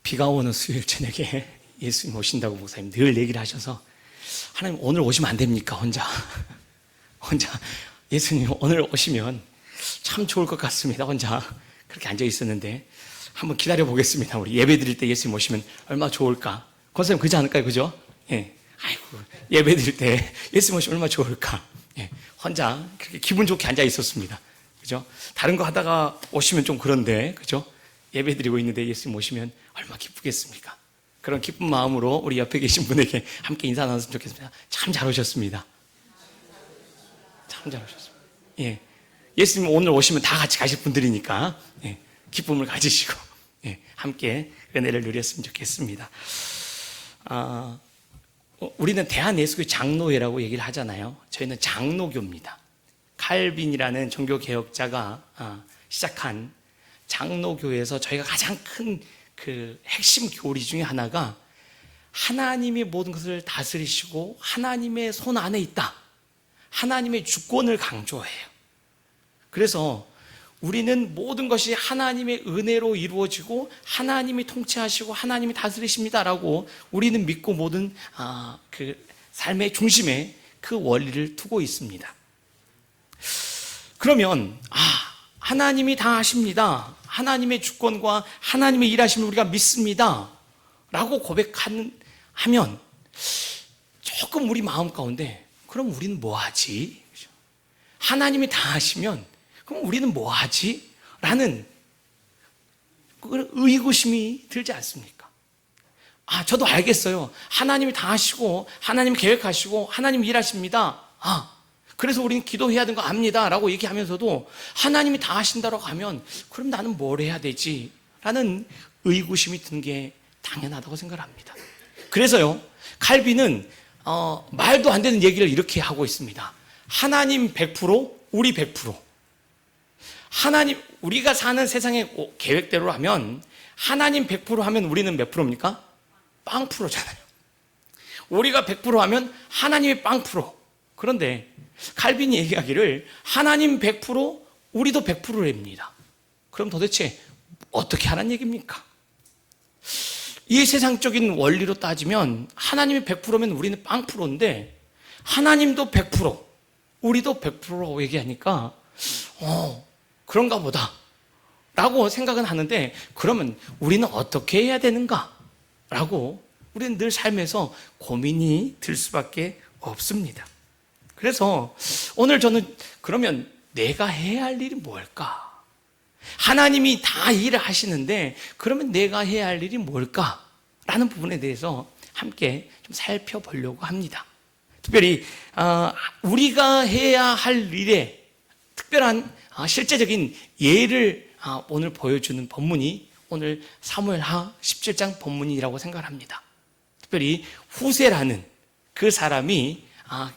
비가 오는 수요일 저녁에 예수님 오신다고 목사님 늘 얘기를 하셔서 하나님 오늘 오시면 안 됩니까? 혼자 예수님 오늘 오시면 참 좋을 것 같습니다. 혼자 그렇게 앉아 있었는데 한번 기다려 보겠습니다. 우리 예배 드릴 때 예수님 오시면 얼마나 좋을까? 권사님 그러지 않을까요? 그죠? 예. 아이고 예배 드릴 때 예수님 오시면 얼마나 좋을까? 예. 혼자 그렇게 기분 좋게 앉아 있었습니다. 그죠? 다른 거 하다가 오시면 좀 그런데 그죠? 예배 드리고 있는데 예수님 오시면 얼마나 기쁘겠습니까? 그런 기쁜 마음으로 우리 옆에 계신 분에게 함께 인사 나눴으면 좋겠습니다. 참 잘 오셨습니다. 참 잘 오셨습니다. 예. 예수님 오늘 오시면 다 같이 가실 분들이니까 예. 기쁨을 가지시고 예. 함께 은혜를 누렸으면 좋겠습니다. 우리는 대한예수교 장로회라고 얘기를 하잖아요. 저희는 장로교입니다. 칼빈이라는 종교개혁자가 시작한 장로교에서 저희가 가장 큰 그 핵심 교리 중에 하나가 하나님이 모든 것을 다스리시고 하나님의 손 안에 있다. 하나님의 주권을 강조해요. 그래서 우리는 모든 것이 하나님의 은혜로 이루어지고 하나님이 통치하시고 하나님이 다스리십니다라고 우리는 믿고 모든 그 삶의 중심에 그 원리를 두고 있습니다. 그러면 하나님이 다 하십니다. 하나님의 주권과 하나님의 일하심을 우리가 믿습니다. 라고 고백하면 조금 우리 마음 가운데 그럼 우리는 뭐 하지? 하나님이 다 하시면 그럼 우리는 뭐 하지? 라는 의구심이 들지 않습니까? 저도 알겠어요. 하나님이 다 하시고 하나님이 계획하시고 하나님이 일하십니다. 그래서 우리는 기도해야 되는 거 압니다 라고 얘기하면서도 하나님이 다 하신다고 하면 그럼 나는 뭘 해야 되지? 라는 의구심이 든 게 당연하다고 생각합니다. 그래서요 칼빈은 말도 안 되는 얘기를 이렇게 하고 있습니다. 하나님 100% 우리 100%. 하나님 우리가 사는 세상의 계획대로 하면 하나님 100% 하면 우리는 몇 프로입니까? 빵 프로잖아요. 우리가 100% 하면 하나님이 빵 프로. 그런데 칼빈이 얘기하기를 하나님 100% 우리도 100%랍니다. 그럼 도대체 어떻게 하라는 얘기입니까? 이 세상적인 원리로 따지면 하나님이 100%면 우리는 빵 프로인데 하나님도 100% 우리도 100%라고 얘기하니까 그런가 보다 라고 생각은 하는데 그러면 우리는 어떻게 해야 되는가? 라고 우리는 늘 삶에서 고민이 들 수밖에 없습니다. 그래서 오늘 저는 그러면 내가 해야 할 일이 뭘까? 하나님이 다 일을 하시는데 그러면 내가 해야 할 일이 뭘까? 라는 부분에 대해서 함께 좀 살펴보려고 합니다. 특별히 우리가 해야 할 일에 특별한 실제적인 예를 오늘 보여주는 본문이 오늘 사무엘하 17장 본문이라고 생각합니다. 특별히 후세라는 그 사람이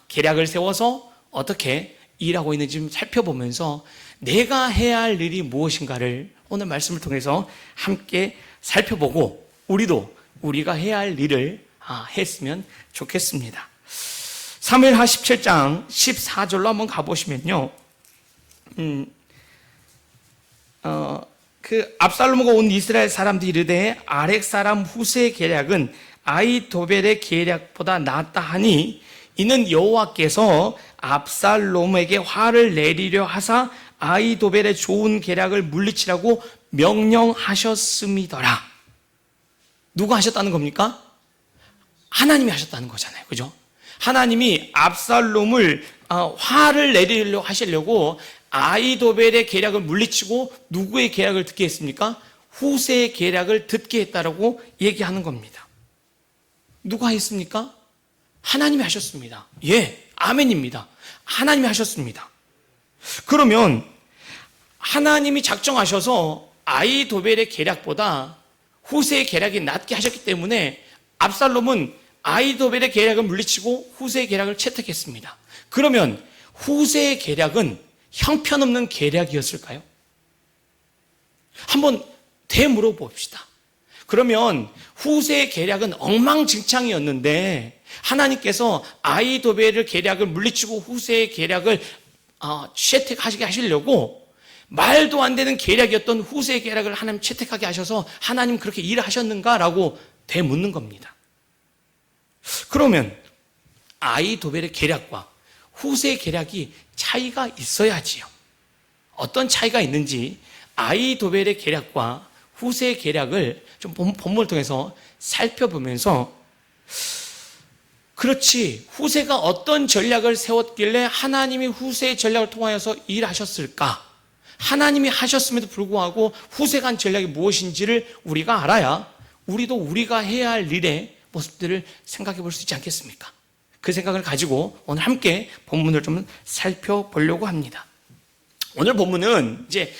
계략을 세워서 어떻게 일하고 있는지 좀 살펴보면서 내가 해야 할 일이 무엇인가를 오늘 말씀을 통해서 함께 살펴보고 우리가 해야 할 일을 했으면 좋겠습니다. 사무엘하 17장 14절로 한번 가보시면요. 그 압살롬과 온 이스라엘 사람들이 이르되 아렉 사람 후세의 계략은 아히도벨의 계략보다 낫다 하니 이는 여호와께서 압살롬에게 화를 내리려 하사 아히도벨의 좋은 계략을 물리치라고 명령하셨음이더라. 누가 하셨다는 겁니까? 하나님이 하셨다는 거잖아요. 그죠? 하나님이 압살롬을 화를 내리려 하시려고 아히도벨의 계략을 물리치고 누구의 계략을 듣게 했습니까? 후세의 계략을 듣게 했다라고 얘기하는 겁니다. 누가 했습니까? 하나님이 하셨습니다. 예, 아멘입니다. 하나님이 하셨습니다. 그러면 하나님이 작정하셔서 아히도벨의 계략보다 후세의 계략이 낫게 하셨기 때문에 압살롬은 아히도벨의 계략을 물리치고 후세의 계략을 채택했습니다. 그러면 후세의 계략은 형편없는 계략이었을까요? 한번 되물어 봅시다. 그러면 후세의 계략은 엉망진창이었는데 하나님께서 아히도벨의 계략을 물리치고 후세의 계략을 채택하시게 하시려고 말도 안 되는 계략이었던 후세의 계략을 하나님 채택하게 하셔서 하나님 그렇게 일을 하셨는가라고 되묻는 겁니다. 그러면 아히도벨의 계략과 후세의 계략이 차이가 있어야지요. 어떤 차이가 있는지 아히도벨의 계략과 후세의 계략을 좀 본문을 통해서 살펴보면서, 그렇지, 후세가 어떤 전략을 세웠길래 하나님이 후세의 전략을 통하여서 일하셨을까? 하나님이 하셨음에도 불구하고 후세가 한 전략이 무엇인지를 우리가 알아야 우리도 우리가 해야 할 일의 모습들을 생각해 볼 수 있지 않겠습니까? 그 생각을 가지고 오늘 함께 본문을 좀 살펴보려고 합니다. 오늘 본문은 이제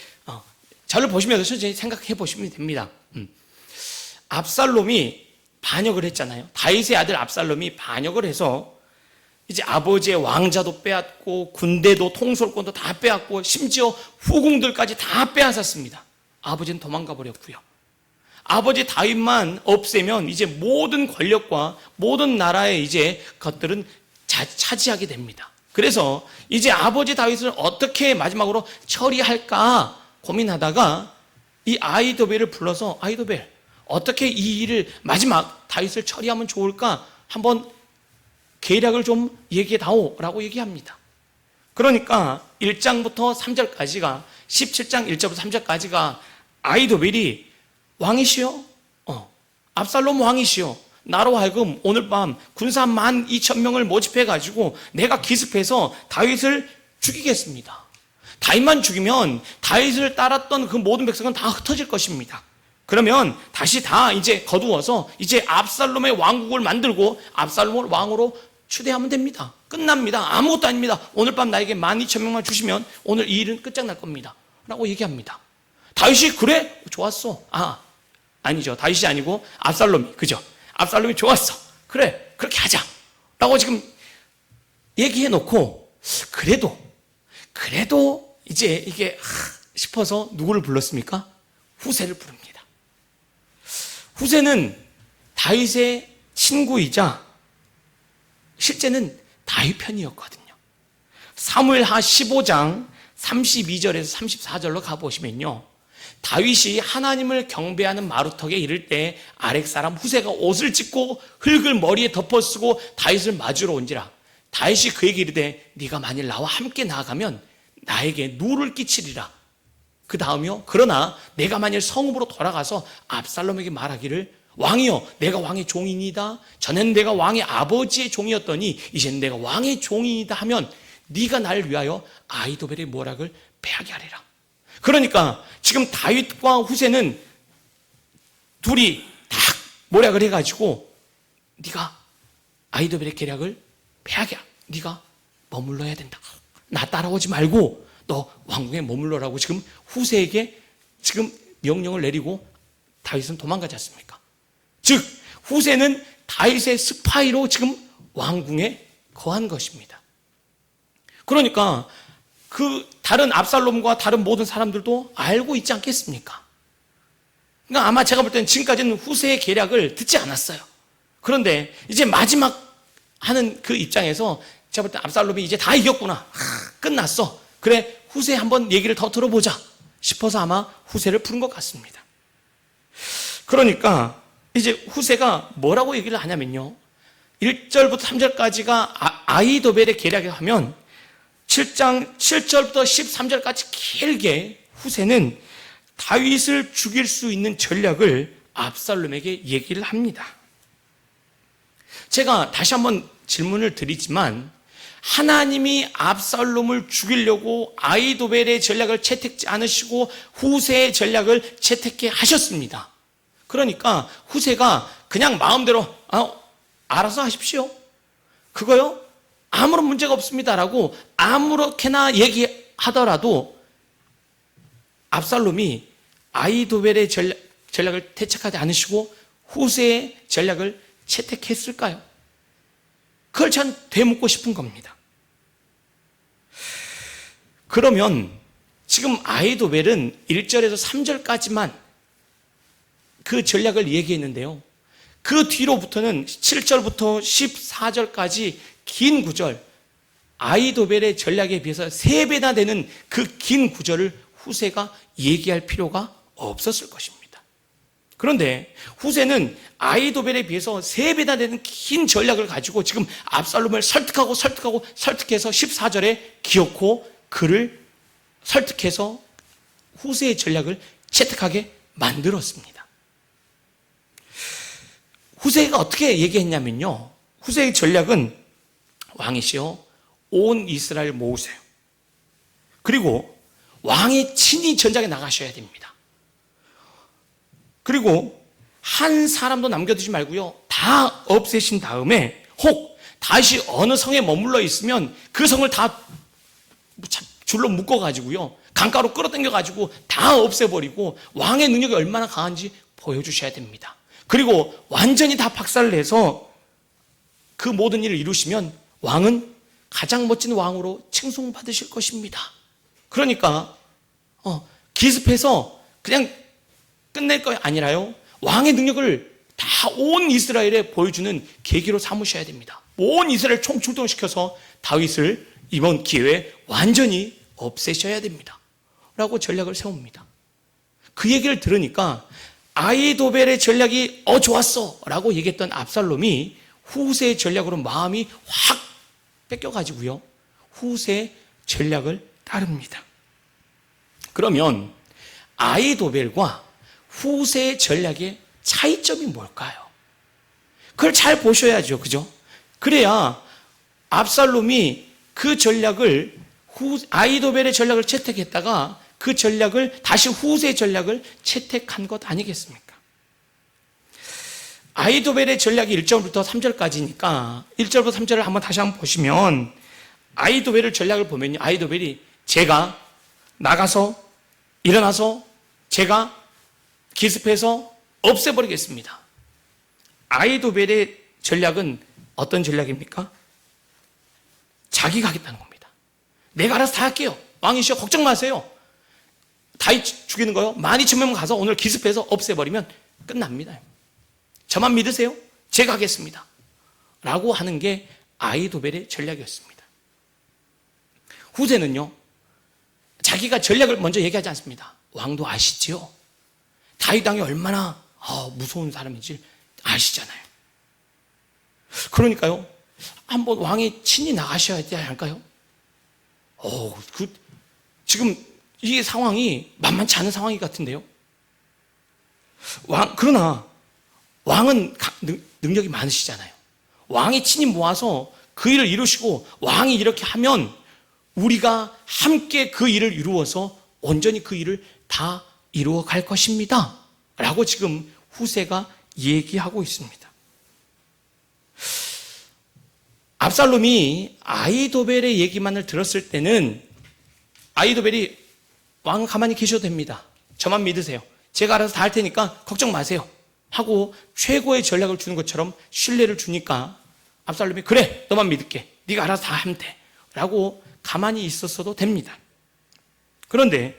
저를 보시면서 천천히 생각해 보시면 됩니다. 압살롬이 반역을 했잖아요. 다윗의 아들 압살롬이 반역을 해서 이제 아버지의 왕자도 빼앗고 군대도 통솔권도 다 빼앗고 심지어 후궁들까지 다 빼앗았습니다. 아버지는 도망가 버렸고요. 아버지 다윗만 없애면 이제 모든 권력과 모든 나라의 이제 것들은 차지하게 됩니다. 그래서 이제 아버지 다윗을 어떻게 마지막으로 처리할까 고민하다가 이 아히도벨을 불러서, 아히도벨, 어떻게 이 일을 마지막 다윗을 처리하면 좋을까 한번 계략을 좀 얘기해 다오라고 얘기합니다. 그러니까 1장부터 3절까지가 17장 1절부터 3절까지가 아히도벨이 왕이시여, 압살롬 왕이시여, 나로 하여금 오늘 밤 군사 12,000명을 모집해 가지고 내가 기습해서 다윗을 죽이겠습니다. 다윗만 죽이면 다윗을 따랐던 그 모든 백성은 다 흩어질 것입니다. 그러면 다시 다 이제 거두어서 이제 압살롬의 왕국을 만들고 압살롬을 왕으로 추대하면 됩니다. 끝납니다. 아무것도 아닙니다. 오늘 밤 나에게 12,000명만 주시면 오늘 이 일은 끝장날 겁니다. 라고 얘기합니다. 다윗이 그래? 좋았어. 아니죠. 다윗이 아니고 압살롬이, 그죠? 압살롬이 좋았어. 그래, 그렇게 하자. 라고 지금 얘기해 놓고, 그래도 이제 이게 싶어서 누구를 불렀습니까? 후세를 부릅니다. 후세는 다윗의 친구이자 실제는 다윗 편이었거든요. 사무엘하 15장 32절에서 34절로 가보시면요, 다윗이 하나님을 경배하는 마루턱에 이를 때 아렉 사람 후세가 옷을 찢고 흙을 머리에 덮어쓰고 다윗을 맞으러 온지라. 다윗이 그에게 이르되 네가 만일 나와 함께 나아가면 나에게 누를 끼치리라. 그 다음이요, 그러나 내가 만일 성읍으로 돌아가서 압살롬에게 말하기를 왕이여, 내가 왕의 종이니이다. 전에는 내가 왕의 아버지의 종이었더니 이제는 내가 왕의 종이니이다 하면 네가 나를 위하여 아히도벨의 모략을 패하게 하리라. 그러니까 지금 다윗과 후세는 둘이 다 모략을 해가지고 네가 아히도벨의 계략을 패하게, 네가 머물러야 된다. 나 따라오지 말고 너 왕궁에 머물러라고 지금 후세에게 지금 명령을 내리고 다윗은 도망가지 않습니까? 즉 후세는 다윗의 스파이로 지금 왕궁에 거한 것입니다. 그러니까 그 다른 압살롬과 다른 모든 사람들도 알고 있지 않겠습니까? 그러니까 아마 제가 볼 때는 지금까지는 후세의 계략을 듣지 않았어요. 그런데 이제 마지막 하는 그 입장에서 제가 볼 때 압살롬이 이제 다 이겼구나, 끝났어, 그래 후세 한번 얘기를 더 들어보자 싶어서 아마 후세를 부른 것 같습니다. 그러니까 이제 후세가 뭐라고 얘기를 하냐면요, 1절부터 3절까지가 아히도벨의 계략을 하면 7장 7절부터 13절까지 길게 후세는 다윗을 죽일 수 있는 전략을 압살롬에게 얘기를 합니다. 제가 다시 한번 질문을 드리지만, 하나님이 압살롬을 죽이려고 아히도벨의 전략을 채택지 않으시고 후세의 전략을 채택해 하셨습니다. 그러니까 후세가 그냥 마음대로 알아서 하십시오, 그거요 아무런 문제가 없습니다라고 아무렇게나 얘기하더라도 압살롬이 아히도벨의 전략을 채택하지 않으시고 후세의 전략을 채택했을까요? 그걸 참 되묻고 싶은 겁니다. 그러면 지금 아히도벨은 1절에서 3절까지만 그 전략을 얘기했는데요, 그 뒤로부터는 7절부터 14절까지 긴 구절, 아히도벨의 전략에 비해서 3배나 되는 그 긴 구절을 후세가 얘기할 필요가 없었을 것입니다. 그런데 후세는 아히도벨에 비해서 3배나 되는 긴 전략을 가지고 지금 압살롬을 설득해서 14절에 기어코 그를 설득해서 후세의 전략을 채택하게 만들었습니다. 후세가 어떻게 얘기했냐면요, 후세의 전략은 왕이시여 온 이스라엘 모으세요. 그리고 왕이 친히 전장에 나가셔야 됩니다. 그리고 한 사람도 남겨두지 말고요, 다 없애신 다음에 혹 다시 어느 성에 머물러 있으면 그 성을 다 줄로 묶어가지고요, 강가로 끌어당겨가지고 다 없애버리고 왕의 능력이 얼마나 강한지 보여주셔야 됩니다. 그리고 완전히 다 박살을 내서 그 모든 일을 이루시면 왕은 가장 멋진 왕으로 칭송받으실 것입니다. 그러니까 기습해서 그냥 끝낼 거 아니라요, 왕의 능력을 다 온 이스라엘에 보여주는 계기로 삼으셔야 됩니다. 온 이스라엘 총출동시켜서 다윗을 이번 기회에 완전히 없애셔야 됩니다 라고 전략을 세웁니다. 그 얘기를 들으니까 아히도벨의 전략이 좋았어 라고 얘기했던 압살롬이 후세의 전략으로 마음이 확 뺏겨가지고요, 후세의 전략을 따릅니다. 그러면 아히도벨과 후세의 전략의 차이점이 뭘까요? 그걸 잘 보셔야죠. 그죠? 그래야 압살롬이 그 전략을 아히도벨의 전략을 채택했다가 그 전략을 다시 후세의 전략을 채택한 것 아니겠습니까? 아히도벨의 전략이 1절부터 3절까지니까 1절부터 3절을 한번 다시 한번 보시면 아히도벨의 전략을 보면요, 아히도벨이 제가 나가서 일어나서 제가 기습해서 없애버리겠습니다. 아히도벨의 전략은 어떤 전략입니까? 자기가 하겠다는 겁니다. 내가 알아서 다 할게요. 왕이시여 걱정 마세요. 다윗 죽이는 거요, 12,000명 가서 오늘 기습해서 없애버리면 끝납니다. 저만 믿으세요. 제가 하겠습니다 라고 하는 게 아히도벨의 전략이었습니다. 후세는요, 자기가 전략을 먼저 얘기하지 않습니다. 왕도 아시지요? 다윗 왕이 얼마나 무서운 사람인지 아시잖아요. 그러니까요, 한번 왕이 친히 나가셔야 되지 않을까요? 지금 이 상황이 만만치 않은 상황이 같은데요. 그러나 왕은 능력이 많으시잖아요. 왕이 친히 모아서 그 일을 이루시고 왕이 이렇게 하면 우리가 함께 그 일을 이루어서 온전히 그 일을 다 이루어 갈 것입니다 라고 지금 후세가 얘기하고 있습니다. 압살롬이 아히도벨의 얘기만을 들었을 때는 아히도벨이 왕은 가만히 계셔도 됩니다. 저만 믿으세요. 제가 알아서 다 할 테니까 걱정 마세요 하고 최고의 전략을 주는 것처럼 신뢰를 주니까 압살롬이 그래 너만 믿을게, 네가 알아서 다 하면 돼 라고 가만히 있었어도 됩니다. 그런데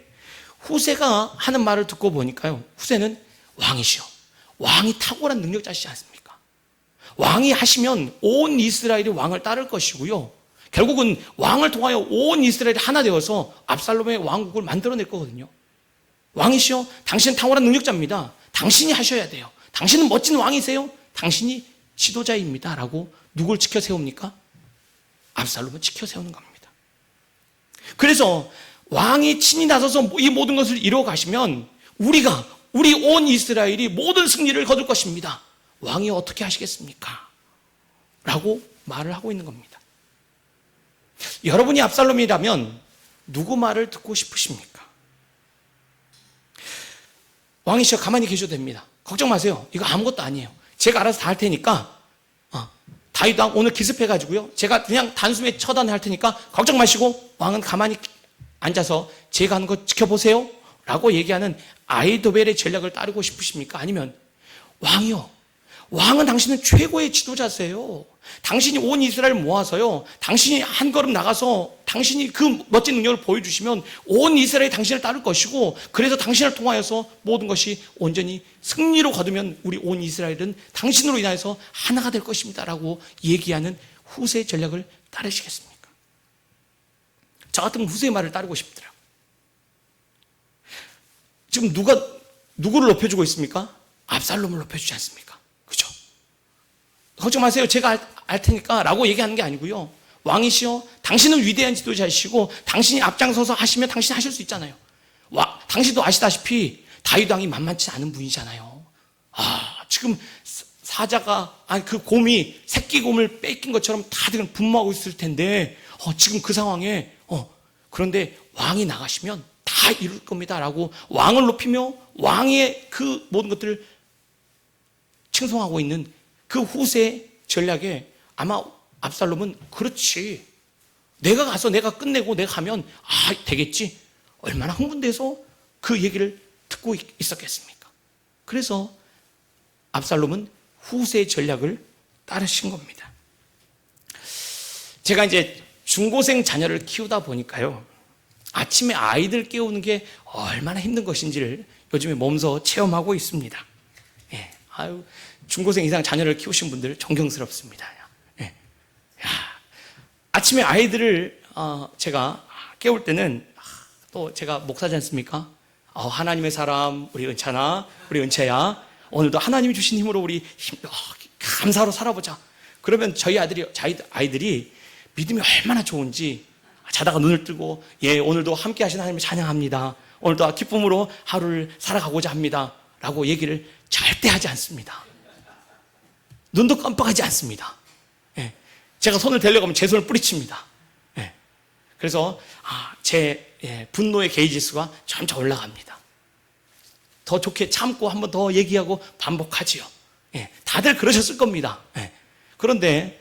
후세가 하는 말을 듣고 보니까요, 후세는 왕이시여, 왕이 탁월한 능력자시지 않습니까? 왕이 하시면 온 이스라엘이 왕을 따를 것이고요, 결국은 왕을 통하여 온 이스라엘이 하나 되어서 압살롬의 왕국을 만들어낼 거거든요. 왕이시여, 당신은 탁월한 능력자입니다. 당신이 하셔야 돼요. 당신은 멋진 왕이세요. 당신이 지도자입니다 라고 누굴 지켜 세웁니까? 압살롬을 지켜 세우는 겁니다. 그래서 왕이 친히 나서서 이 모든 것을 이루어 가시면 우리 온 이스라엘이 모든 승리를 거둘 것입니다. 왕이 어떻게 하시겠습니까? 라고 말을 하고 있는 겁니다. 여러분이 압살롬이라면 누구 말을 듣고 싶으십니까? 왕이시여 가만히 계셔도 됩니다. 걱정 마세요. 이거 아무것도 아니에요. 제가 알아서 다 할 테니까 다윗 왕 오늘 기습해가지고요, 제가 그냥 단숨에 처단할 테니까 걱정 마시고 왕은 가만히 앉아서 제가 하는 거 지켜보세요 라고 얘기하는 아히도벨의 전략을 따르고 싶으십니까? 아니면 왕이요, 왕은 당신은 최고의 지도자세요. 당신이 온 이스라엘 모아서요, 당신이 한 걸음 나가서 당신이 그 멋진 능력을 보여주시면 온 이스라엘이 당신을 따를 것이고, 그래서 당신을 통하여서 모든 것이 온전히 승리로 거두면 우리 온 이스라엘은 당신으로 인하여서 하나가 될 것입니다 라고 얘기하는 후세의 전략을 따르시겠습니까? 저 같은 후세의 말을 따르고 싶더라고요. 지금 누구를 높여주고 있습니까? 압살롬을 높여주지 않습니까? 그죠? 걱정 마세요. 제가 알 테니까 라고 얘기하는 게 아니고요. 왕이시여, 당신은 위대한 지도자이시고 당신이 앞장서서 하시면 당신이 하실 수 있잖아요. 당신도 아시다시피 다윗 왕이 만만치 않은 분이잖아요. 지금 사자가, 그 곰이 새끼 곰을 뺏긴 것처럼 다들 분노하고 있을 텐데, 지금 그 상황에, 그런데 왕이 나가시면 다 이룰 겁니다. 라고 왕을 높이며 왕의 그 모든 것들을 칭송하고 있는 그 후세 전략에 아마 압살롬은 그렇지. 내가 가서 내가 끝내고 내가 하면, 되겠지. 얼마나 흥분돼서 그 얘기를 듣고 있었겠습니까? 그래서 압살롬은 후세의 전략을 따르신 겁니다. 제가 이제 중고생 자녀를 키우다 보니까요, 아침에 아이들 깨우는 게 얼마나 힘든 것인지를 요즘에 몸소 체험하고 있습니다. 예, 중고생 이상 자녀를 키우신 분들 존경스럽습니다. 예. 아침에 아이들을 제가 깨울 때는 또 제가 목사지 않습니까? 하나님의 사람, 우리 은찬아, 우리 은채야, 오늘도 하나님이 주신 힘으로 우리 감사로 살아보자. 그러면 저희 아이들이 믿음이 얼마나 좋은지 자다가 눈을 뜨고, 오늘도 함께 하신 하나님을 찬양합니다. 오늘도 기쁨으로 하루를 살아가고자 합니다. 라고 얘기를 절대 하지 않습니다. 눈도 깜빡하지 않습니다. 예. 제가 손을 대려고 하면 제 손을 뿌리칩니다. 예. 그래서 제 분노의 게이지 수가 점점 올라갑니다. 더 좋게 참고 한 번 더 얘기하고 반복하지요. 예. 다들 그러셨을 겁니다. 예. 그런데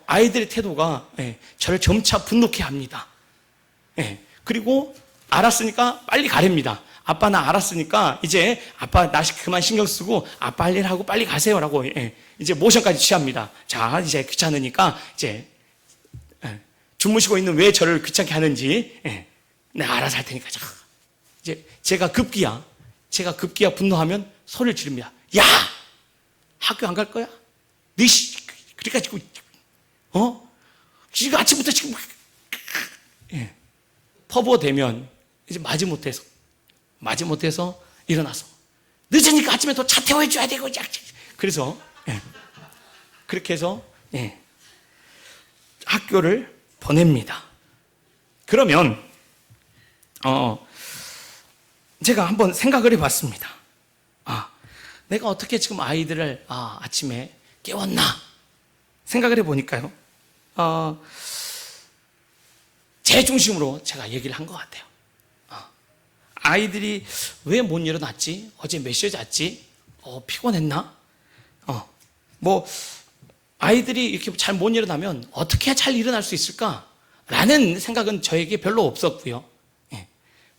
아이들의 태도가 저를 점차 분노케 합니다. 그리고 알았으니까 빨리 가렵니다. 아빠 나 알았으니까 이제 아빠 나 그만 신경 쓰고 아빠 할 일 하고 빨리 가세요라고 이제 모션까지 취합니다. 자, 이제 귀찮으니까 이제 주무시고 있는 왜 저를 귀찮게 하는지 내가 알아서 할 테니까. 자, 이제 제가 급기야 분노하면 소리를 지릅니다. 야, 학교 안 갈 거야? 그래가지고 지금 아침부터 지금 퍼부어대면 이제 마지못해서 일어나서 늦으니까 아침에 또 차 태워줘야 되고, 그래서 그렇게 해서 학교를 보냅니다. 그러면 제가 한번 생각을 해봤습니다. 내가 어떻게 지금 아이들을 아침에 깨웠나 생각을 해보니까요, 제 중심으로 제가 얘기를 한 것 같아요. 아이들이 왜 못 일어났지? 어제 몇 시에 잤지? 피곤했나? 아이들이 이렇게 잘 못 일어나면 어떻게 잘 일어날 수 있을까? 라는 생각은 저에게 별로 없었고요.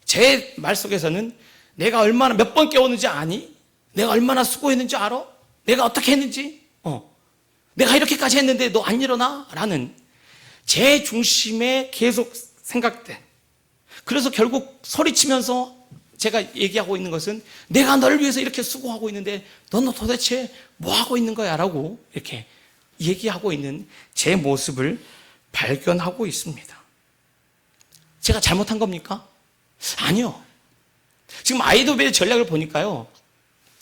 제 말 속에서는 내가 얼마나 몇 번 깨웠는지 아니? 내가 얼마나 수고했는지 알아? 내가 어떻게 했는지? 내가 이렇게까지 했는데 너 안 일어나? 라는 제 중심에 계속 생각돼. 그래서 결국 소리치면서 제가 얘기하고 있는 것은 내가 너를 위해서 이렇게 수고하고 있는데 너는 도대체 뭐 하고 있는 거야? 라고 이렇게 얘기하고 있는 제 모습을 발견하고 있습니다. 제가 잘못한 겁니까? 아니요. 지금 아이도벨의 전략을 보니까요,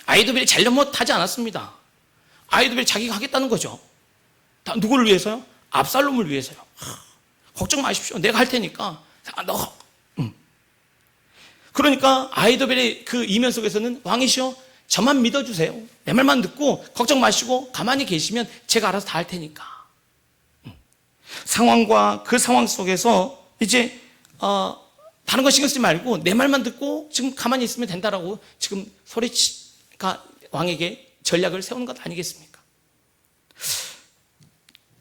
아이도벨이 잘못하지 않았습니다. 아이도벨이 자기가 하겠다는 거죠. 누구를 위해서요? 압살롬을 위해서요. 걱정 마십시오. 내가 할 테니까. 그러니까 아이도벨의 그 이면 속에서는 왕이시여, 저만 믿어주세요. 내 말만 듣고 걱정 마시고 가만히 계시면 제가 알아서 다 할 테니까. 상황과 그 상황 속에서 이제 다른 거 신경 쓰지 말고 내 말만 듣고 지금 가만히 있으면 된다라고 지금 소리가 왕에게 전략을 세우는 것 아니겠습니까?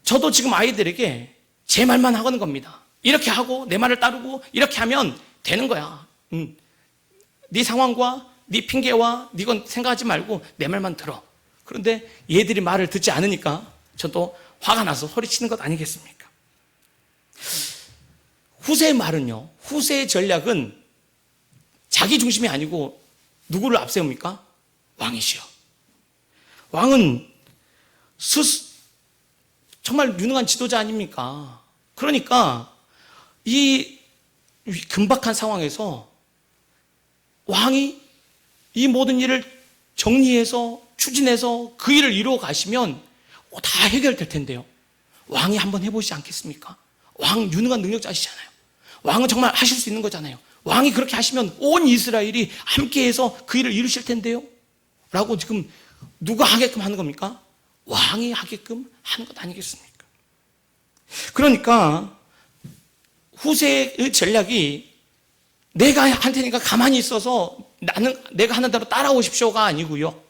저도 지금 아이들에게 제 말만 하는 겁니다. 이렇게 하고 내 말을 따르고 이렇게 하면 되는 거야. 네 상황과 네 핑계와 네 건 생각하지 말고 내 말만 들어. 그런데 얘들이 말을 듣지 않으니까 저도 화가 나서 소리치는 것 아니겠습니까? 후세의 말은요, 후세의 전략은 자기 중심이 아니고 누구를 앞세웁니까? 왕이시여. 왕은 정말 유능한 지도자 아닙니까? 그러니까 이 긴박한 상황에서 왕이 이 모든 일을 정리해서 추진해서 그 일을 이루어 가시면 다 해결될 텐데요. 왕이 한번 해보시지 않겠습니까? 왕 유능한 능력자시잖아요. 왕은 정말 하실 수 있는 거잖아요. 왕이 그렇게 하시면 온 이스라엘이 함께해서 그 일을 이루실 텐데요. 라고 지금 누가 하게끔 하는 겁니까? 왕이 하게끔 하는 것 아니겠습니까? 그러니까 후세의 전략이 내가 할 테니까 가만히 있어서 내가 하는 대로 따라오십시오가 아니고요.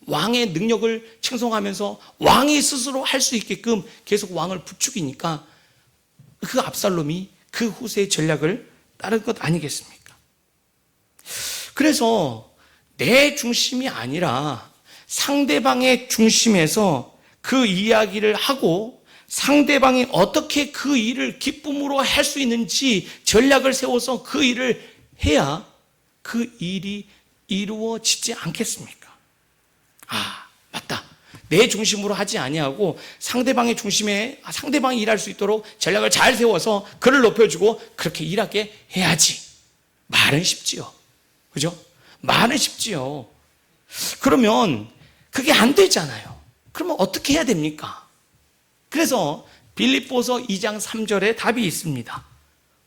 왕의 능력을 칭송하면서 왕이 스스로 할 수 있게끔 계속 왕을 부추기니까 그 압살롬이 그 후세의 전략을 따른 것 아니겠습니까? 그래서 내 중심이 아니라 상대방의 중심에서 그 이야기를 하고 상대방이 어떻게 그 일을 기쁨으로 할 수 있는지 전략을 세워서 그 일을 해야 그 일이 이루어지지 않겠습니까? 맞다. 내 중심으로 하지 아니하고 상대방의 중심에 상대방이 일할 수 있도록 전략을 잘 세워서 그를 높여주고 그렇게 일하게 해야지. 말은 쉽지요. 그죠? 말은 쉽지요. 그러면 그게 안 되잖아요. 그러면 어떻게 해야 됩니까? 그래서 빌립보서 2장 3절에 답이 있습니다.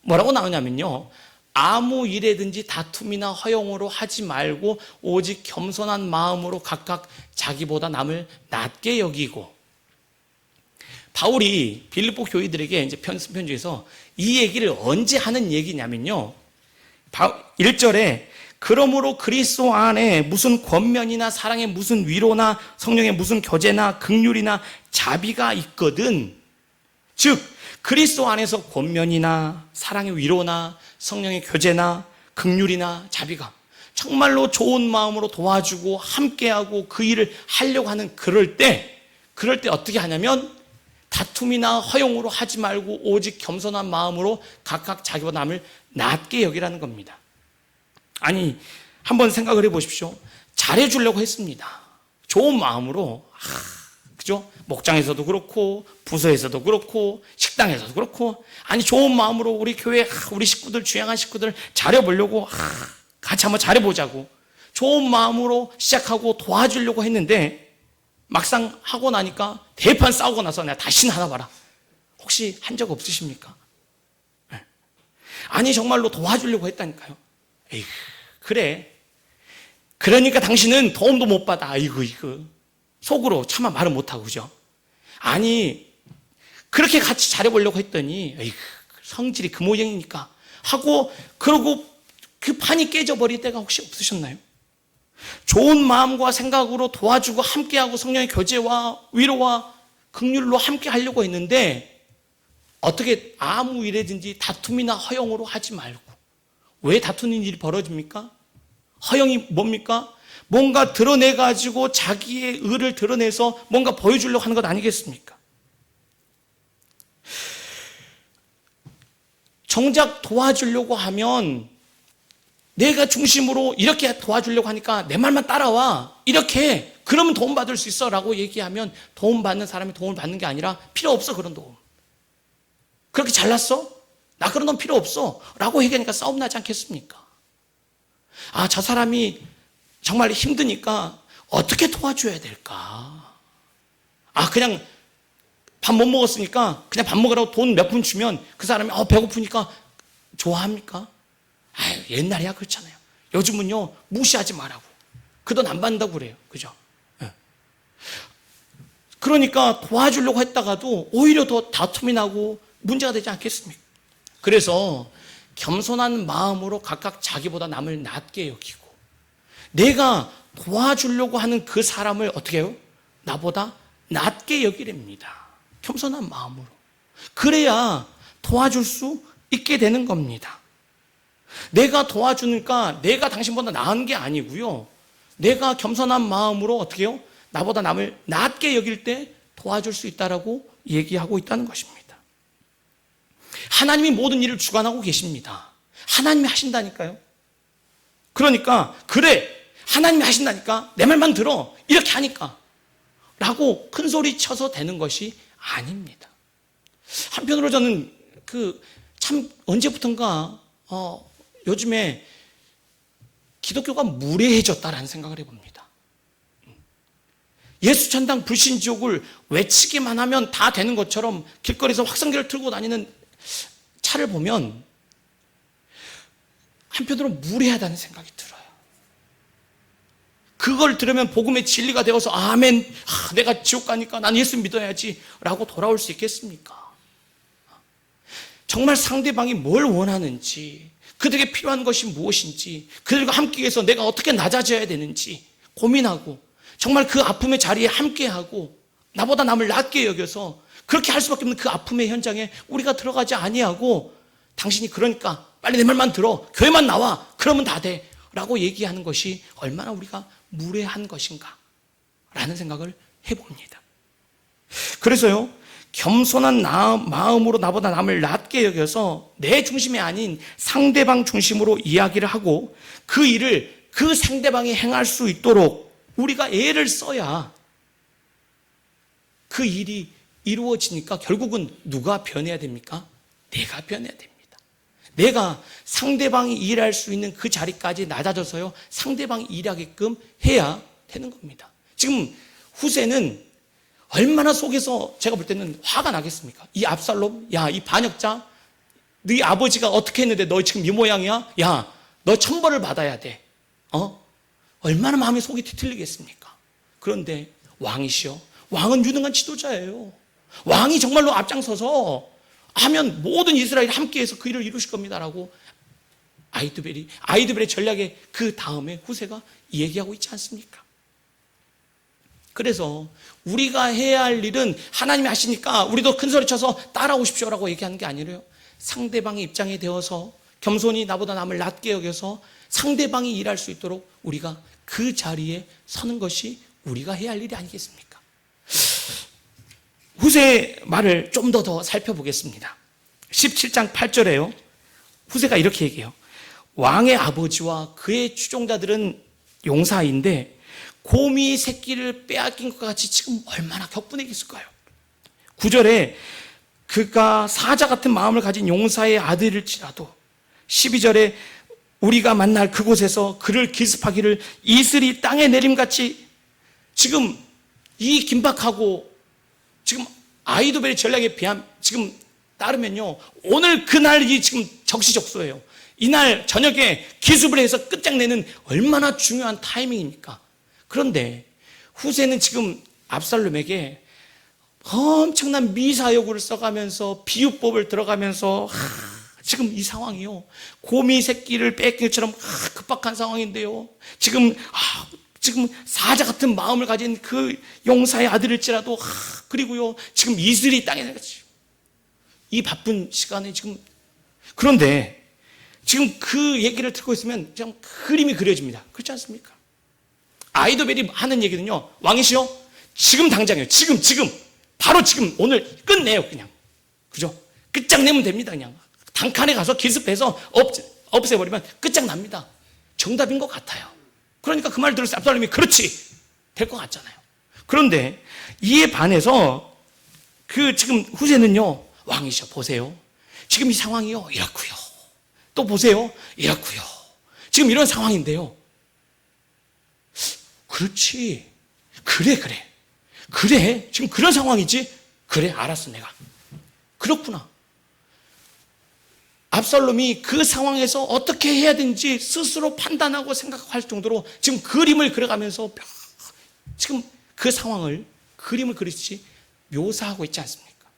뭐라고 나오냐면요. 아무 일에든지 다툼이나 허용으로 하지 말고 오직 겸손한 마음으로 각각 자기보다 남을 낮게 여기고. 바울이 빌립보 교회들에게 이제 편지에서 이 얘기를 언제 하는 얘기냐면요. 1절에 그러므로 그리스도 안에 무슨 권면이나 사랑의 무슨 위로나 성령의 무슨 교제나 긍휼이나 자비가 있거든. 즉 그리스도 안에서 권면이나 사랑의 위로나 성령의 교제나 긍휼이나 자비가 정말로 좋은 마음으로 도와주고 함께하고 그 일을 하려고 하는 그럴 때 어떻게 하냐면 다툼이나 허용으로 하지 말고 오직 겸손한 마음으로 각각 자기보다 남을 낮게 여기라는 겁니다. 아니, 한번 생각을 해보십시오. 잘해주려고 했습니다. 좋은 마음으로, 그죠? 목장에서도 그렇고, 부서에서도 그렇고, 식당에서도 그렇고, 아니, 좋은 마음으로 우리 교회, 우리 식구들, 주양한 식구들 잘해보려고, 같이 한번 잘해보자고, 좋은 마음으로 시작하고 도와주려고 했는데, 막상 하고 나니까 대판 싸우고 나서 내가 다시는 하나 봐라. 혹시 한 적 없으십니까? 아니, 정말로 도와주려고 했다니까요. 에이, 그래. 그러니까 당신은 도움도 못 받아. 아이고, 이거. 속으로 차마 말은 못하고, 그죠? 아니, 그렇게 같이 잘해보려고 했더니, 에이, 성질이 그 모양이니까. 하고, 그러고 그 판이 깨져버릴 때가 혹시 없으셨나요? 좋은 마음과 생각으로 도와주고 함께하고 성령의 교제와 위로와 긍휼로 함께 하려고 했는데, 어떻게 아무 일에든지 다툼이나 허용으로 하지 말고. 왜 다투는 일이 벌어집니까? 허용이 뭡니까? 뭔가 드러내가지고 자기의 의를 드러내서 뭔가 보여주려고 하는 것 아니겠습니까? 정작 도와주려고 하면 내가 중심으로 이렇게 도와주려고 하니까 내 말만 따라와. 이렇게 그러면 도움받을 수 있어 라고 얘기하면 도움받는 사람이 도움을 받는 게 아니라 필요 없어 그런 도움. 그렇게 잘났어? 나 그런 돈 필요 없어 라고 얘기하니까 싸움 나지 않겠습니까? 저 사람이 정말 힘드니까 어떻게 도와줘야 될까? 그냥 밥 못 먹었으니까 그냥 밥 먹으라고 돈 몇 푼 주면 그 사람이 배고프니까 좋아합니까? 옛날이야 그렇잖아요. 요즘은요 무시하지 말라고. 그 돈 안 받는다고 그래요. 그죠? 그러니까 도와주려고 했다가도 오히려 더 다툼이 나고 문제가 되지 않겠습니까? 그래서 겸손한 마음으로 각각 자기보다 남을 낮게 여기고 내가 도와주려고 하는 그 사람을 어떻게 해요? 나보다 낮게 여기랍니다. 겸손한 마음으로. 그래야 도와줄 수 있게 되는 겁니다. 내가 도와주니까 내가 당신보다 나은 게 아니고요. 내가 겸손한 마음으로 어떻게 해요? 나보다 남을 낮게 여길 때 도와줄 수 있다라고 얘기하고 있다는 것입니다. 하나님이 모든 일을 주관하고 계십니다. 하나님이 하신다니까요. 그러니까 그래 하나님이 하신다니까 내 말만 들어 이렇게 하니까 라고 큰 소리 쳐서 되는 것이 아닙니다. 한편으로 저는 참 언제부턴가 요즘에 기독교가 무례해졌다라는 생각을 해봅니다. 예수 천당 불신 지옥을 외치기만 하면 다 되는 것처럼 길거리에서 확성기를 틀고 다니는 차를 보면 한편으로는 무례하다는 생각이 들어요. 그걸 들으면 복음의 진리가 되어서 아멘, 내가 지옥 가니까 난 예수 믿어야지 라고 돌아올 수 있겠습니까? 정말 상대방이 뭘 원하는지, 그들에게 필요한 것이 무엇인지, 그들과 함께해서 내가 어떻게 낮아져야 되는지 고민하고 정말 그 아픔의 자리에 함께하고 나보다 남을 낮게 여겨서 그렇게 할 수밖에 없는 그 아픔의 현장에 우리가 들어가지 아니하고 당신이 그러니까 빨리 내 말만 들어, 교회만 나와, 그러면 다 돼 라고 얘기하는 것이 얼마나 우리가 무례한 것인가 라는 생각을 해봅니다. 그래서요, 겸손한 마음으로 나보다 남을 낮게 여겨서 내 중심이 아닌 상대방 중심으로 이야기를 하고 그 일을 그 상대방이 행할 수 있도록 우리가 애를 써야 그 일이 이루어지니까 결국은 누가 변해야 됩니까? 내가 변해야 됩니다. 내가 상대방이 일할 수 있는 그 자리까지 낮아져서요, 상대방이 일하게끔 해야 되는 겁니다. 지금 후세는 얼마나 속에서 제가 볼 때는 화가 나겠습니까? 이 압살롬, 야, 이 반역자, 네 아버지가 어떻게 했는데 너 지금 이 모양이야? 야, 너 천벌을 받아야 돼. 얼마나 마음이 속이 뒤틀리겠습니까? 그런데 왕이시여, 왕은 유능한 지도자예요. 왕이 정말로 앞장서서 하면 모든 이스라엘이 함께해서 그 일을 이루실 겁니다라고 아이두벨의 전략의 그 다음에 후세가 얘기하고 있지 않습니까? 그래서 우리가 해야 할 일은 하나님이 하시니까 우리도 큰 소리 쳐서 따라오십시오라고 얘기하는 게 아니라요, 상대방의 입장에 되어서 겸손히 나보다 남을 낮게 여겨서 상대방이 일할 수 있도록 우리가 그 자리에 서는 것이 우리가 해야 할 일이 아니겠습니까? 후세의 말을 좀 더 살펴보겠습니다. 17장 8절에요. 후세가 이렇게 얘기해요. 왕의 아버지와 그의 추종자들은 용사인데 곰이 새끼를 빼앗긴 것 같이 지금 얼마나 격분했을까요? 9절에 그가 사자 같은 마음을 가진 용사의 아들일지라도, 12절에 우리가 만날 그곳에서 그를 기습하기를 이슬이 땅에 내림같이, 지금 이 긴박하고 지금 아이도벨의 전략에 지금 따르면요, 오늘 그날이 지금 적시적소예요. 이날 저녁에 기습을 해서 끝장내는 얼마나 중요한 타이밍입니까? 그런데 후세는 지금 압살롬에게 엄청난 미사여구를 써가면서 비유법을 들어가면서 지금 이 상황이요, 곰이 새끼를 뺏긴 것처럼 급박한 상황인데요, 지금 사자 같은 마음을 가진 그 용사의 아들일지라도, 그리고요, 지금 이슬이 땅에 내렸지. 이 바쁜 시간에 지금, 그런데 지금 그 얘기를 듣고 있으면 그냥 그림이 그려집니다. 그렇지 않습니까? 아이도벨이 하는 얘기는요, 왕이시여, 지금 당장이에요. 지금 바로 지금 오늘 끝내요. 그냥, 그죠? 끝장내면 됩니다. 그냥 단칸에 가서 기습해서 없애버리면 끝장납니다. 정답인 것 같아요. 그러니까 그 말 들었을 때 압살롬이 그렇지 될 것 같잖아요. 그런데 이에 반해서 그 지금 후세는요, 왕이셔, 보세요, 지금 이 상황이요 이렇고요, 또 보세요 이렇고요, 지금 이런 상황인데요, 그렇지, 그래 지금 그런 상황이지, 그래 알았어, 내가 그렇구나. 압살롬이 그 상황에서 어떻게 해야 되는지 스스로 판단하고 생각할 정도로 지금 그림을 그려가면서 지금 그 상황을 그림을 그리듯이 묘사하고 있지 않습니까?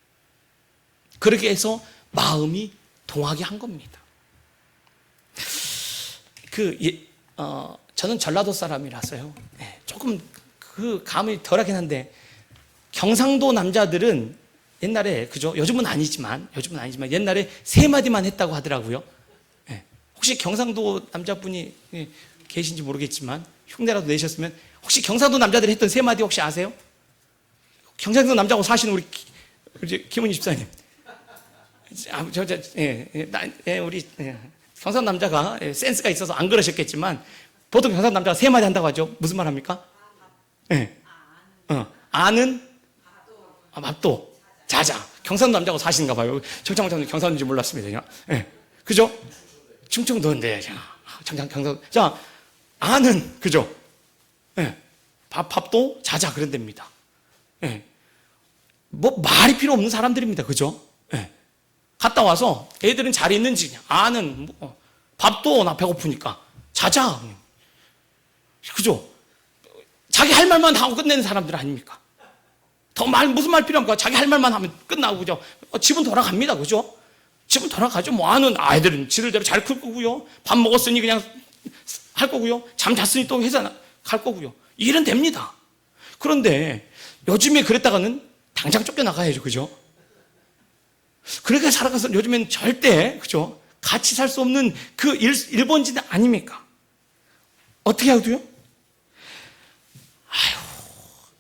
그렇게 해서 마음이 동하게 한 겁니다. 저는 전라도 사람이라서요, 조금 그 감이 덜하긴 한데, 경상도 남자들은 옛날에, 그죠? 요즘은 아니지만 옛날에 3마디만 했다고 하더라고요. 혹시 경상도 남자분이 계신지 모르겠지만 흉내라도 내셨으면, 혹시 경상도 남자들이 했던 3마디 혹시 아세요? 경상도 남자하고 사시는 우리 김은희 집사님. 우리 경상도 남자가 센스가 있어서 안 그러셨겠지만, 보통 경상도 남자가 3마디 한다고 하죠. 무슨 말 합니까? 아는 맙도, 자자. 경상도 남자하고 사시는가 봐요. 청창장님 경상도인지 몰랐습니다. 그죠? 충청도인데, 경상도. 자, 아는, 그죠? 예. 밥도 자자 그런답니다. 예. 뭐 말이 필요 없는 사람들입니다. 그죠? 예. 갔다 와서 애들은 잘 있는지, 아는, 밥도 나 배고프니까 자자. 그죠? 자기 할 말만 하고 끝내는 사람들 아닙니까? 무슨 말 필요합니까? 자기 할 말만 하면 끝나고, 그죠? 집은 돌아갑니다. 그죠? 집은 돌아가죠. 뭐 아는 아이들은 지들대로 잘 클 거고요. 밥 먹었으니 그냥 할 거고요. 잠 잤으니 또 회사 갈 거고요. 일은 됩니다. 그런데 요즘에 그랬다가는 당장 쫓겨나가야죠. 그죠? 그렇게 살아가서 요즘엔 절대, 그죠? 같이 살 수 없는 그 일본진 아닙니까? 어떻게 하고요?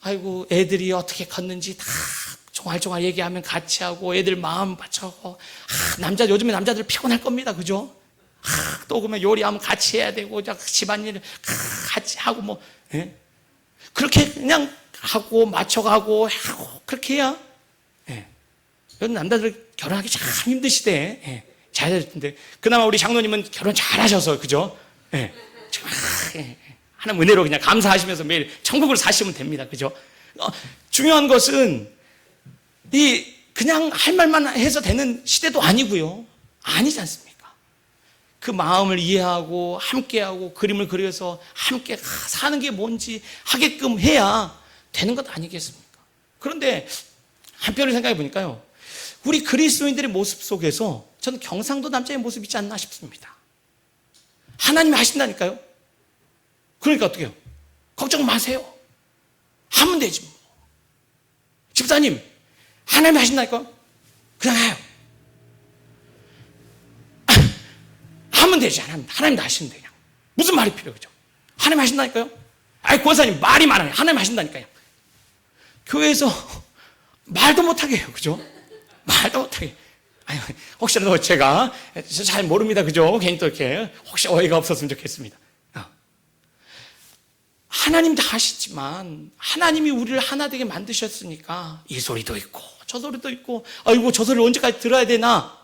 아이고, 애들이 어떻게 컸는지 다 종알종알 얘기하면 같이 하고, 애들 마음 받쳐고, 요즘에 남자들 피곤할 겁니다. 그죠? 또 그러면 요리하면 같이 해야 되고, 집안일을 같이 하고, 뭐, 예? 그렇게 그냥 하고, 맞춰가고, 하고, 그렇게 해야, 예. 요즘 남자들 결혼하기 참 힘드시대. 예. 잘 될 텐데. 그나마 우리 장로님은 결혼 잘 하셔서, 그죠? 예. 예. 하나님 은혜로 그냥 감사하시면서 매일 천국을 사시면 됩니다. 그죠? 중요한 것은 그냥 할 말만 해서 되는 시대도 아니고요. 아니지 않습니까? 그 마음을 이해하고 함께하고 그림을 그려서 함께 사는 게 뭔지 하게끔 해야 되는 것 아니겠습니까? 그런데 한편으로 생각해 보니까요. 우리 그리스도인들의 모습 속에서 저는 경상도 남자의 모습이 있지 않나 싶습니다. 하나님이 하신다니까요. 그러니까 어떻게 해요? 걱정 마세요. 하면 되지 뭐. 집사님, 하나님이 하신다니까? 그냥 해요. 하면 되지. 하나님도 하시면 돼요. 무슨 말이 필요해요? 그죠? 하나님 하신다니까요? 권사님 말이 많아요. 하나님 하신다니까요. 교회에서 말도 못하게 해요. 그죠? 말도 못하게. 혹시라도 제가 잘 모릅니다. 그죠? 괜히 또 이렇게 혹시 오해가 없었으면 좋겠습니다. 하나님 다 하시지만 하나님이 우리를 하나 되게 만드셨으니까 이 소리도 있고 저 소리도 있고 아이고 저 소리를 언제까지 들어야 되나.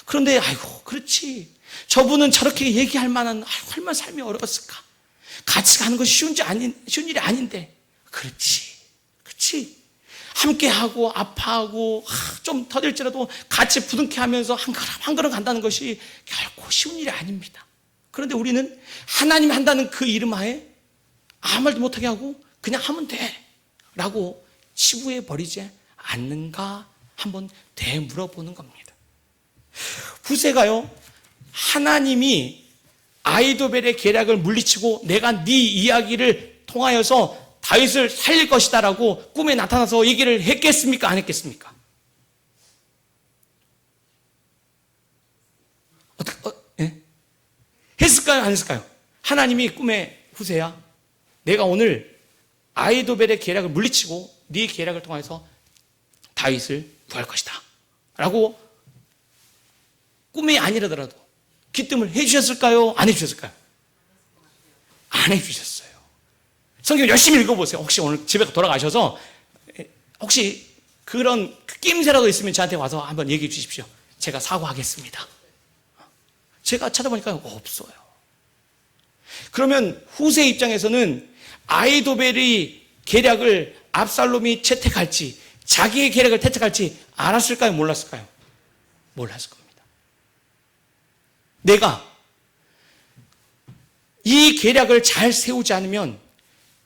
그런데 아이고 그렇지, 저분은 저렇게 얘기할 만한 얼마나 삶이 어려웠을까. 같이 가는 것이 쉬운 일이 아닌데 그렇지 함께하고 아파하고 좀 더딜지라도 같이 부둥켜 하면서 한 걸음 한 걸음 간다는 것이 결코 쉬운 일이 아닙니다. 그런데 우리는 하나님이 한다는 그 이름 하에 아무 말도 못하게 하고 그냥 하면 돼 라고 치부해 버리지 않는가 한번 되물어보는 겁니다. 후세가요, 하나님이 아히도벨의 계략을 물리치고 내가 네 이야기를 통하여서 다윗을 살릴 것이다 라고 꿈에 나타나서 얘기를 했겠습니까? 안 했겠습니까? 예? 했을까요? 안 했을까요? 하나님이 꿈에 후세야, 내가 오늘 아히도벨의 계략을 물리치고 네 계략을 통해서 다윗을 구할 것이다 라고 꿈이 아니라더라도 기뜸을 해주셨을까요? 안 해주셨을까요? 안 해주셨어요. 성경 열심히 읽어보세요. 혹시 오늘 집에 돌아가셔서 혹시 그런 낌새라도 있으면 저한테 와서 한번 얘기해 주십시오. 제가 사과하겠습니다. 제가 찾아보니까 없어요. 그러면 후세 입장에서는 아히도벨의 계략을 압살롬이 채택할지 자기의 계략을 채택할지 알았을까요? 몰랐을까요? 몰랐을 겁니다. 내가 이 계략을 잘 세우지 않으면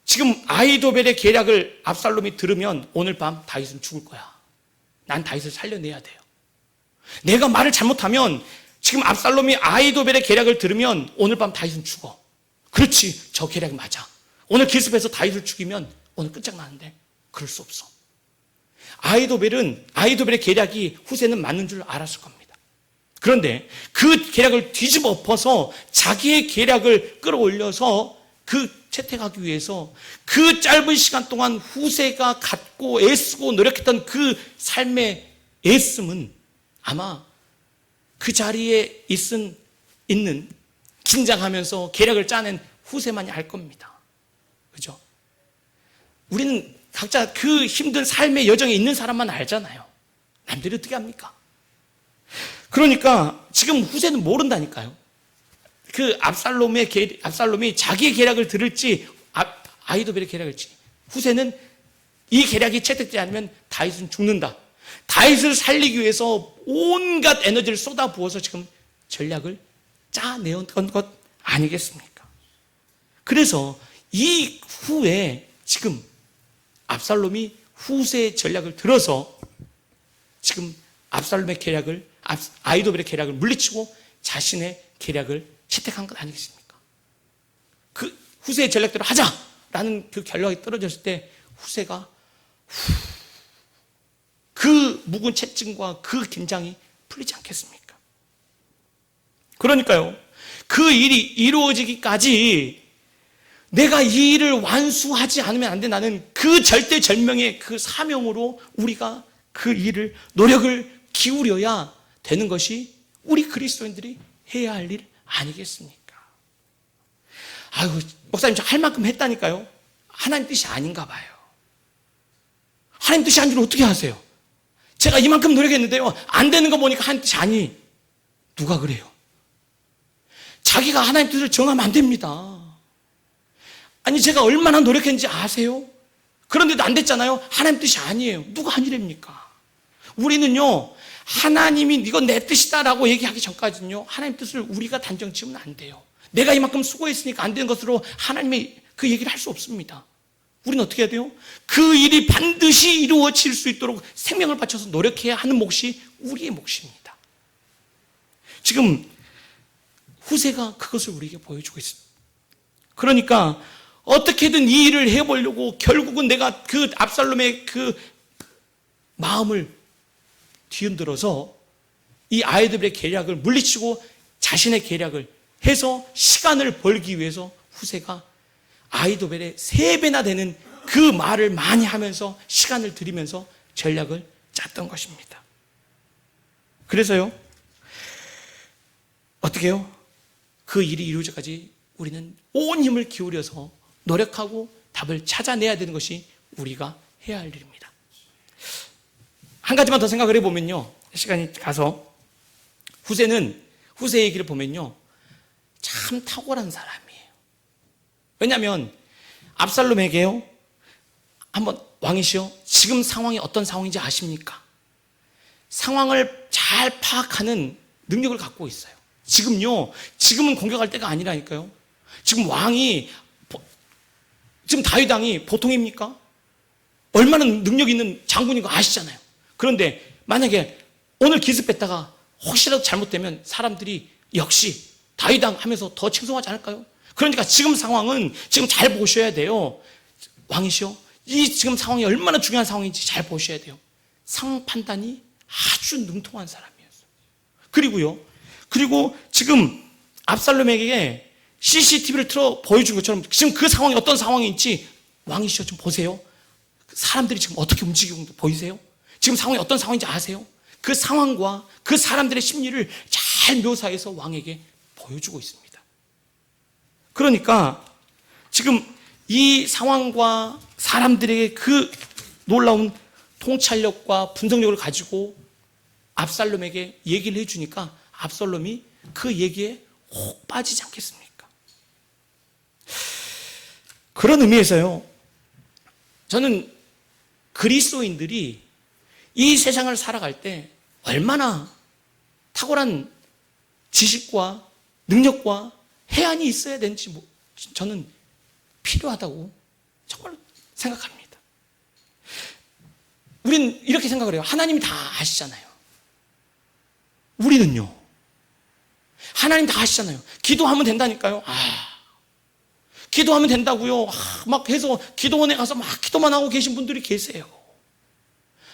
지금 아히도벨의 계략을 압살롬이 들으면 오늘 밤 다윗은 죽을 거야. 난 다윗을 살려내야 돼요. 내가 말을 잘못하면 지금 압살롬이 아히도벨의 계략을 들으면 오늘 밤 다윗은 죽어. 그렇지, 저 계략이 맞아. 오늘 기습해서 다윗을 죽이면 오늘 끝장나는데 그럴 수 없어. 아히도벨의 계략이 후세는 맞는 줄 알았을 겁니다. 그런데 그 계략을 뒤집어 엎어서 자기의 계략을 끌어올려서 채택하기 위해서 그 짧은 시간 동안 후세가 갖고 애쓰고 노력했던 그 삶의 애씀은 아마 그 자리에 있는 긴장하면서 계략을 짜낸 후세만이 알 겁니다. 그죠? 우리는 각자 그 힘든 삶의 여정에 있는 사람만 알잖아요. 남들이 어떻게 합니까? 그러니까 지금 후세는 모른다니까요. 그 압살롬이 자기의 계략을 들을지 아히도벨의 계략을 들을지, 후세는 이 계략이 채택되지 않으면 다윗은 죽는다. 다윗을 살리기 위해서 온갖 에너지를 쏟아부어서 지금 전략을 짜내온 것 아니겠습니까? 그래서 이 후에 지금 압살롬이 후세의 전략을 들어서 지금 압살롬의 계략을, 아히도벨의 계략을 물리치고 자신의 계략을 채택한 것 아니겠습니까? 그 후세의 전략대로 하자라는 그 결론이 떨어졌을 때 후세가 그 묵은 채증과 그 긴장이 풀리지 않겠습니까? 그러니까요, 그 일이 이루어지기까지 내가 이 일을 완수하지 않으면 안 돼. 나는 그 절대절명의 그 사명으로 우리가 그 일을, 노력을 기울여야 되는 것이 우리 그리스도인들이 해야 할 일 아니겠습니까? 아유, 목사님, 저 할 만큼 했다니까요. 하나님 뜻이 아닌가 봐요. 하나님 뜻이 아닌 줄 어떻게 아세요? 제가 이만큼 노력했는데요, 안 되는 거 보니까 하나님 뜻이 아니. 누가 그래요? 자기가 하나님 뜻을 정하면 안 됩니다. 아니, 제가 얼마나 노력했는지 아세요? 그런데도 안 됐잖아요. 하나님 뜻이 아니에요. 누가 아니랍니까? 우리는요, 하나님이 이건 내 뜻이다라고 얘기하기 전까지는요, 하나님 뜻을 우리가 단정 지으면 안 돼요. 내가 이만큼 수고했으니까 안 된 것으로 하나님의 그 얘기를 할 수 없습니다. 우리는 어떻게 해야 돼요? 그 일이 반드시 이루어질 수 있도록 생명을 바쳐서 노력해야 하는 몫이 우리의 몫입니다. 지금 후세가 그것을 우리에게 보여주고 있습니다. 그러니까 어떻게든 이 일을 해보려고 결국은 내가 그 압살롬의 그 마음을 뒤흔들어서 이 아히도벨의 계략을 물리치고 자신의 계략을 해서 시간을 벌기 위해서 후세가 아히도벨의 3배나 되는 그 말을 많이 하면서 시간을 들이면서 전략을 짰던 것입니다. 그래서요, 어떻게 해요? 그 일이 이루어지기까지 우리는 온 힘을 기울여서 노력하고 답을 찾아내야 되는 것이 우리가 해야 할 일입니다. 한 가지만 더 생각을 해보면요, 시간이 가서 후세 얘기를 보면요, 참 탁월한 사람이에요. 왜냐하면 압살롬에게요, 한번 왕이시여, 지금 상황이 어떤 상황인지 아십니까? 상황을 잘 파악하는 능력을 갖고 있어요. 지금은 공격할 때가 아니라니까요. 지금 지금 다윗 왕이 보통입니까? 얼마나 능력 있는 장군인 거 아시잖아요. 그런데 만약에 오늘 기습했다가 혹시라도 잘못되면 사람들이 역시 다윗 왕 하면서 더 칭송하지 않을까요? 그러니까 지금 상황은 지금 잘 보셔야 돼요. 왕이시여, 이 지금 상황이 얼마나 중요한 상황인지 잘 보셔야 돼요. 상황 판단이 아주 능통한 사람이었어요. 그리고 지금 압살롬에게 CCTV를 틀어 보여준 것처럼 지금 그 상황이 어떤 상황인지 왕이시여 좀 보세요. 사람들이 지금 어떻게 움직이고 있는지 보이세요? 지금 상황이 어떤 상황인지 아세요? 그 상황과 그 사람들의 심리를 잘 묘사해서 왕에게 보여주고 있습니다. 그러니까 지금 이 상황과 사람들에게 그 놀라운 통찰력과 분석력을 가지고 압살롬에게 얘기를 해주니까 압살롬이 그 얘기에 혹 빠지지 않겠습니까? 그런 의미에서요, 저는 그리스도인들이 이 세상을 살아갈 때 얼마나 탁월한 지식과 능력과 해안이 있어야 되는지 저는 필요하다고 정말 생각합니다. 우리는 이렇게 생각을 해요. 하나님이 다 아시잖아요. 우리는요, 하나님 다 아시잖아요. 기도하면 된다니까요. 기도하면 된다고요. 막 해서 기도원에 가서 막 기도만 하고 계신 분들이 계세요.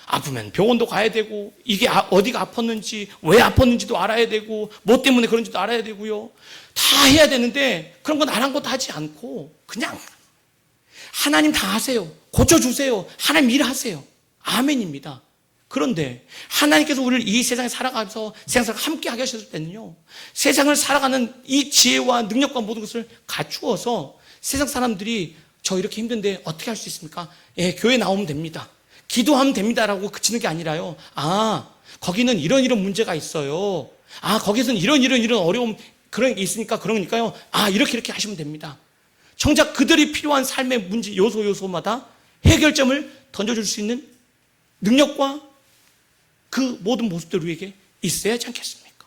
아프면 병원도 가야 되고, 이게 어디가 아팠는지, 왜 아팠는지도 알아야 되고, 뭐 때문에 그런지도 알아야 되고요. 다 해야 되는데 그런 건 아랑곳 하지 않고 그냥 하나님 다 하세요. 고쳐주세요. 하나님 일하세요. 아멘입니다. 그런데 하나님께서 우리를 이 세상에 살아가면서 세상을 함께 하게 하셨을 때는요, 세상을 살아가는 이 지혜와 능력과 모든 것을 갖추어서 세상 사람들이 저 이렇게 힘든데 어떻게 할 수 있습니까? 예, 교회 나오면 됩니다. 기도하면 됩니다라고 그치는 게 아니라요. 거기는 이런 문제가 있어요. 거기서는 이런 어려움 그런 게 있으니까 그러니까요. 이렇게 하시면 됩니다. 정작 그들이 필요한 삶의 문제 요소마다 해결점을 던져줄 수 있는 능력과 그 모든 모습들 우리에게 있어야 하지 않겠습니까?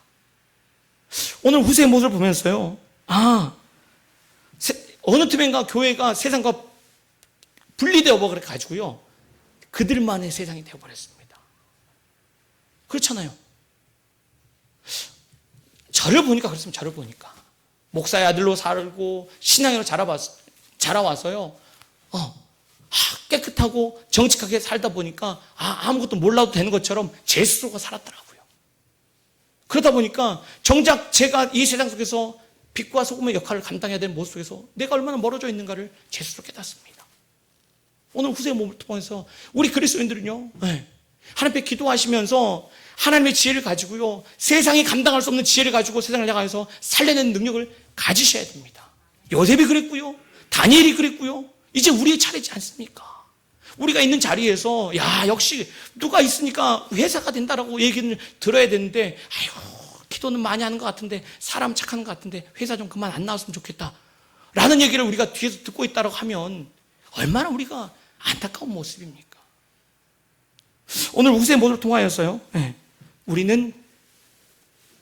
오늘 후세의 모습을 보면서요. 어느 틈엔가 교회가 세상과 분리되어 가지고요. 그들만의 세상이 되어버렸습니다. 그렇잖아요. 저를 보니까 그렇습니다. 저를 보니까. 목사의 아들로 살고 신앙으로 자라와서요. 깨끗하고 정직하게 살다 보니까 아무것도 몰라도 되는 것처럼 제 스스로가 살았더라고요. 그러다 보니까 정작 제가 이 세상 속에서 빛과 소금의 역할을 감당해야 되는 모습 속에서 내가 얼마나 멀어져 있는가를 제 스스로 깨닫습니다. 오늘 후세의 몸을 통해서 우리 그리스도인들은요, 하나님 앞에 기도하시면서 하나님의 지혜를 가지고요, 세상이 감당할 수 없는 지혜를 가지고 세상을 향해서 살려내는 능력을 가지셔야 됩니다. 요셉이 그랬고요, 다니엘이 그랬고요, 이제 우리의 차례지 않습니까? 우리가 있는 자리에서 역시 누가 있으니까 회사가 된다라고 얘기를 들어야 되는데, 기도는 많이 하는 것 같은데, 사람 착하는 것 같은데 회사 좀 그만 안 나왔으면 좋겠다 라는 얘기를 우리가 뒤에서 듣고 있다고 하면 얼마나 우리가 안타까운 모습입니까? 오늘 후세의 모습을 통하여서요, 우리는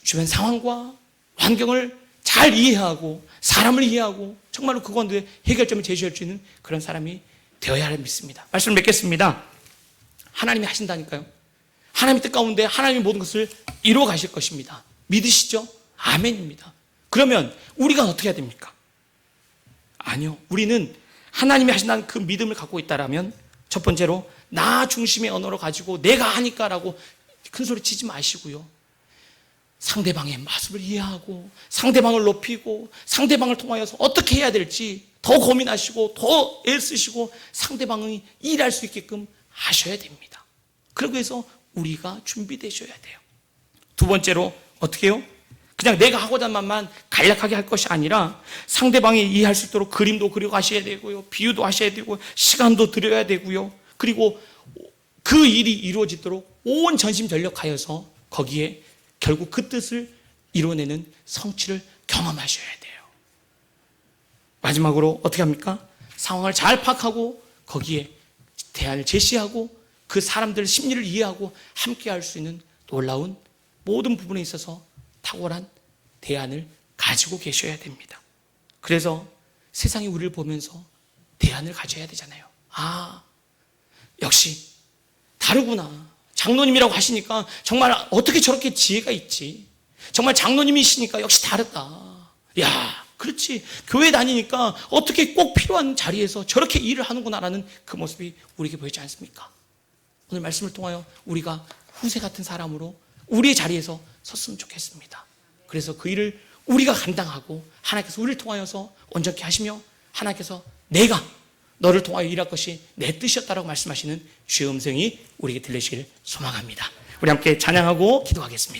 주변 상황과 환경을 잘 이해하고 사람을 이해하고 정말로 그건데 해결점을 제시할 수 있는 그런 사람이 되어야 할 믿습니다. 말씀을 맺겠습니다. 하나님이 하신다니까요. 하나님의 뜻 가운데 하나님이 모든 것을 이루어 가실 것입니다. 믿으시죠? 아멘입니다. 그러면 우리가 어떻게 해야 됩니까? 아니요. 우리는 하나님이 하신다는 그 믿음을 갖고 있다라면 첫 번째로 나 중심의 언어로 가지고 내가 하니까라고 큰 소리 치지 마시고요. 상대방의 모습을 이해하고 상대방을 높이고 상대방을 통하여서 어떻게 해야 될지 더 고민하시고 더 애쓰시고 상대방이 일할 수 있게끔 하셔야 됩니다. 그러기 위해서 우리가 준비되셔야 돼요. 두 번째로 어떻게 해요? 그냥 내가 하고자 하는 말만 간략하게 할 것이 아니라 상대방이 이해할 수 있도록 그림도 그려가셔야 되고요, 비유도 하셔야 되고 시간도 드려야 되고요, 그리고 그 일이 이루어지도록 온 전심전력하여서 거기에 결국 그 뜻을 이뤄내는 성취를 경험하셔야 돼요. 마지막으로 어떻게 합니까? 상황을 잘 파악하고 거기에 대안을 제시하고 그 사람들의 심리를 이해하고 함께 할 수 있는 놀라운 모든 부분에 있어서 탁월한 대안을 가지고 계셔야 됩니다. 그래서 세상이 우리를 보면서 대안을 가져야 되잖아요. 역시 다르구나. 장로님이라고 하시니까 정말 어떻게 저렇게 지혜가 있지. 정말 장로님이시니까 역시 다르다. 그렇지. 교회 다니니까 어떻게 꼭 필요한 자리에서 저렇게 일을 하는구나라는 그 모습이 우리에게 보이지 않습니까? 오늘 말씀을 통하여 우리가 후세 같은 사람으로 우리의 자리에서 섰으면 좋겠습니다. 그래서 그 일을 우리가 감당하고 하나님께서 우리를 통하여서 온전케 하시며 하나님께서 내가 너를 통하여 일할 것이 내 뜻이었다라고 말씀하시는 주의 음성이 우리에게 들리시기를 소망합니다. 우리 함께 찬양하고 기도하겠습니다.